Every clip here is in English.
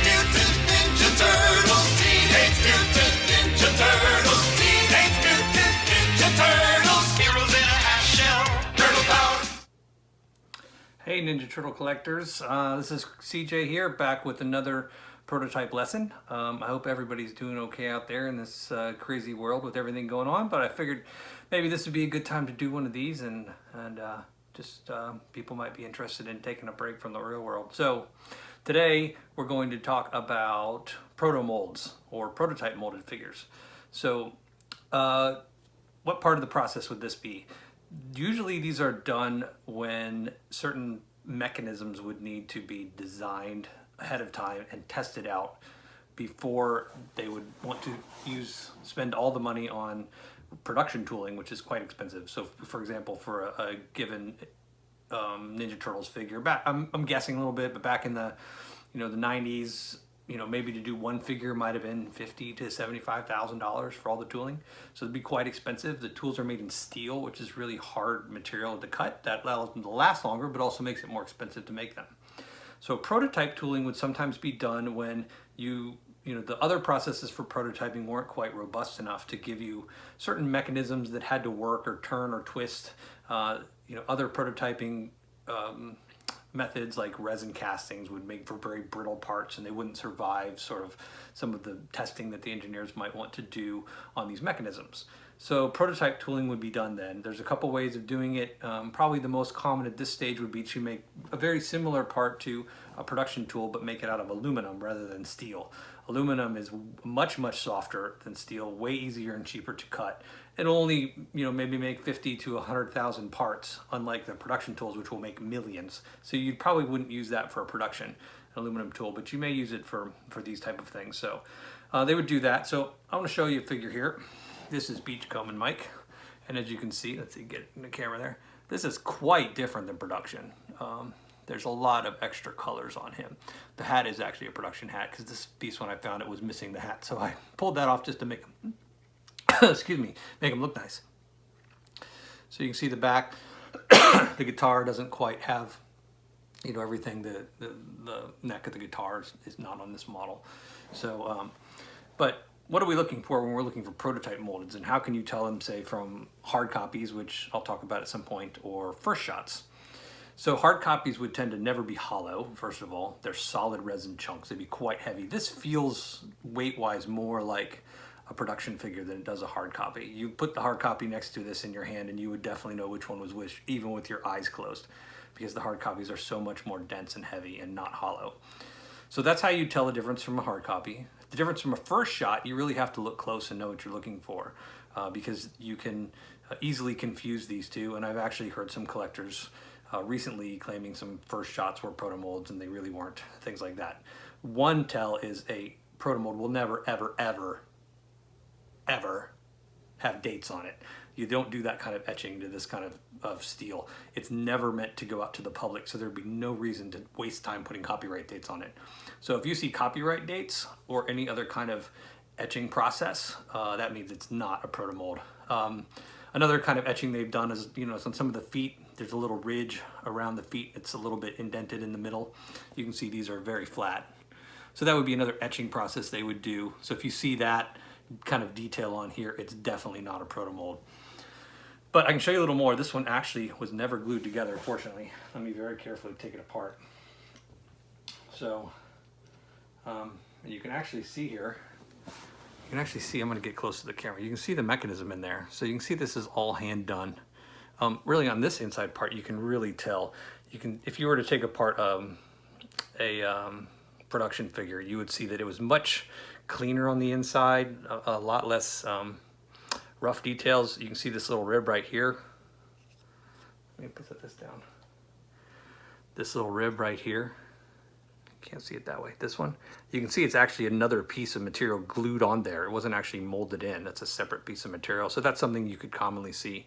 Mutant Ninja Turtles. Teenage Mutant Ninja Turtles. Teenage Mutant Ninja Turtles. Heroes in a half shell. Turtle power. Hey Ninja Turtle collectors, this is CJ here, back with another prototype lesson. I hope everybody's doing okay out there in this crazy world with everything going on, but I figured maybe this would be a good time to do one of these and just people might be interested in taking a break from the real world. So today we're going to talk about protomolds or prototype molded figures. So what part of the process would this be? Usually these are done when certain mechanisms would need to be designed ahead of time and tested out before they would want to spend all the money on production tooling, which is quite expensive. So for example, for a given Ninja Turtles figure, I'm guessing a little bit, but back in the the 90s, maybe to do one figure might have been $50,000 to $75,000 for all the tooling. So it'd be quite expensive. The tools are made in steel, which is really hard material to cut. That allows them to last longer, but also makes it more expensive to make them. So prototype tooling would sometimes be done when the other processes for prototyping weren't quite robust enough to give you certain mechanisms that had to work or turn or twist. Other prototyping methods like resin castings would make for very brittle parts and they wouldn't survive sort of some of the testing that the engineers might want to do on these mechanisms. So prototype tooling would be done then. There's a couple ways of doing it. Probably the most common at this stage would be to make a very similar part to a production tool but make it out of aluminum rather than steel. Aluminum is much softer than steel, way easier and cheaper to cut. It'll only maybe make 50 to 100,000 parts, unlike the production tools which will make millions. So you probably wouldn't use that for a production aluminum tool, but you may use it for these type of things. So they would do that. So I want to show you a figure here. This is Beachcomb and Mike, and as you can see, let's see, get in the camera there. This is quite different than production. There's a lot of extra colors on him. The hat is actually a production hat because this piece, when I found it, was missing the hat. So I pulled that off just to make him, excuse me, make him look nice. So you can see the back. The guitar doesn't quite have, everything. The neck of the guitar is not on this model. So, but what are we looking for when we're looking for prototype moldeds, and how can you tell them, say, from hard copies, which I'll talk about at some point, or first shots? So hard copies would tend to never be hollow, first of all. They're solid resin chunks. They'd be quite heavy. This feels weight-wise more like a production figure than it does a hard copy. You put the hard copy next to this in your hand and you would definitely know which one was which, even with your eyes closed, because the hard copies are so much more dense and heavy and not hollow. So that's how you tell the difference from a hard copy. The difference from a first shot, you really have to look close and know what you're looking for, because you can easily confuse these two. And I've actually heard some collectors recently claiming some first shots were protomolds and they really weren't, things like that. One tell is a protomold will never, ever have dates on it. You don't do that kind of etching to this kind of steel. It's never meant to go out to the public, so there'd be no reason to waste time putting copyright dates on it. So if you see copyright dates or any other kind of etching process, that means it's not a protomold. Another kind of etching they've done is, on some of the feet, there's a little ridge around the feet. It's a little bit indented in the middle. You can see these are very flat. So that would be another etching process they would do. So if you see that kind of detail on here, it's definitely not a protomold. But I can show you a little more. This one actually was never glued together, fortunately. Let me very carefully take it apart. So you can actually see here, I'm going to get close to the camera. You can see the mechanism in there. So you can see this is all hand done. Really on this inside part, you can really tell. If you were to take apart a production figure, you would see that it was much cleaner on the inside, a lot less rough details. You can see this little rib right here. Let me put this down. This little rib right here. Can't see it that way. This one, you can see it's actually another piece of material glued on there. It wasn't actually molded in. That's a separate piece of material. So that's something you could commonly see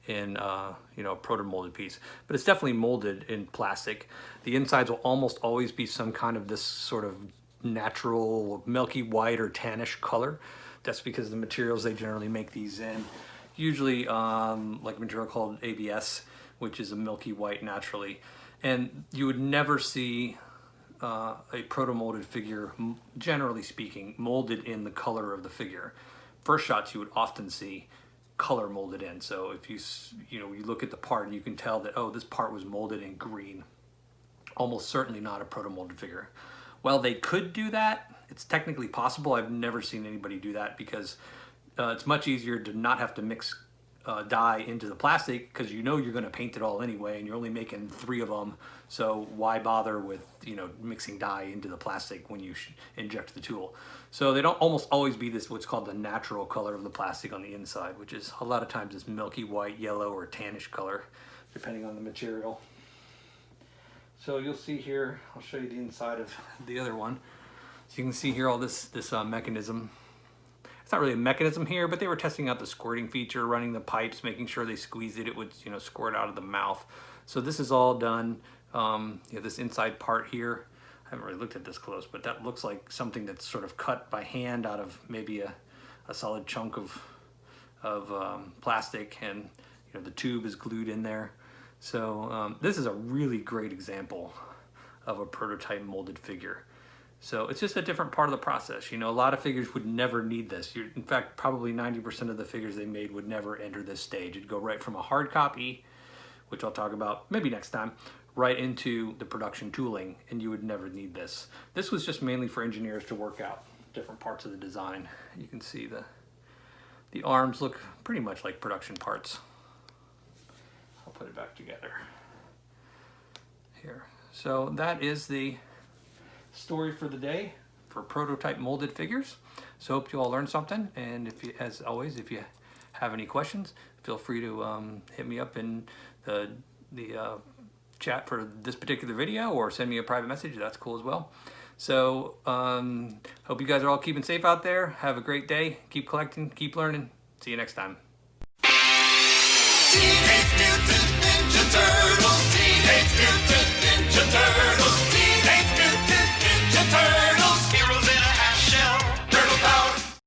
in a proto-molded piece. But it's definitely molded in plastic. The insides will almost always be some kind of this sort of natural milky white or tannish color. That's because the materials they generally make these in, usually like a material called ABS, which is a milky white naturally. And you would never see a proto-molded figure, generally speaking, molded in the color of the figure. First shots you would often see color molded in. So if you look at the part, you can tell that, oh, this part was molded in green. Almost certainly not a proto-molded figure. Well, they could do that. It's technically possible. I've never seen anybody do that because it's much easier to not have to mix dye into the plastic, because you know you're going to paint it all anyway, and you're only making 3 of them. So why bother with mixing dye into the plastic when you inject the tool? So they don't almost always be this what's called the natural color of the plastic on the inside, which is a lot of times this milky white, yellow, or tannish color, depending on the material. So you'll see here, I'll show you the inside of the other one. So you can see here all this mechanism. It's not really a mechanism here, but they were testing out the squirting feature, running the pipes, making sure they squeezed it would squirt out of the mouth. So this is all done. This inside part here, I haven't really looked at this close, but that looks like something that's sort of cut by hand out of maybe a solid chunk of plastic, and the tube is glued in there. So this is a really great example of a prototype molded figure. So it's just a different part of the process. A lot of figures would never need this. In fact, probably 90% of the figures they made would never enter this stage. It'd go right from a hard copy, which I'll talk about maybe next time, right into the production tooling, and you would never need this. This was just mainly for engineers to work out different parts of the design. You can see the arms look pretty much like production parts. I'll put it back together here. So that is the story for the day for prototype molded figures. So hope you all learned something, and as always, if you have any questions, feel free to hit me up in the chat for this particular video, or send me a private message. That's cool as well. So hope you guys are all keeping safe out there. Have a great day. Keep collecting, keep learning. See you next time. Teenage Mutant